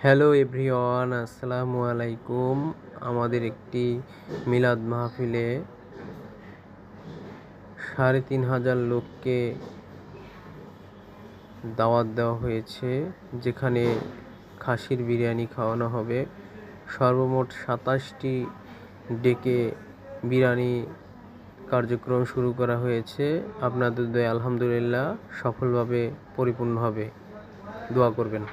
Hello everyone, আসসালামু আলাইকুম। আমাদের একটি মিলাদ মাহফিলে ৩,৫০০ লোককে দাওয়াত দেওয়া হয়েছে, যেখানে খাসির বিরিয়ানি খাওয়ানো হবে। সর্বমোট ২৭টি ডেকে বিরিয়ানি কার্যক্রম শুরু করা হয়েছে। আপনাদের দয়ায় আলহামদুলিল্লাহ সফলভাবে পরিপূর্ণ হবে। দোয়া করবেন।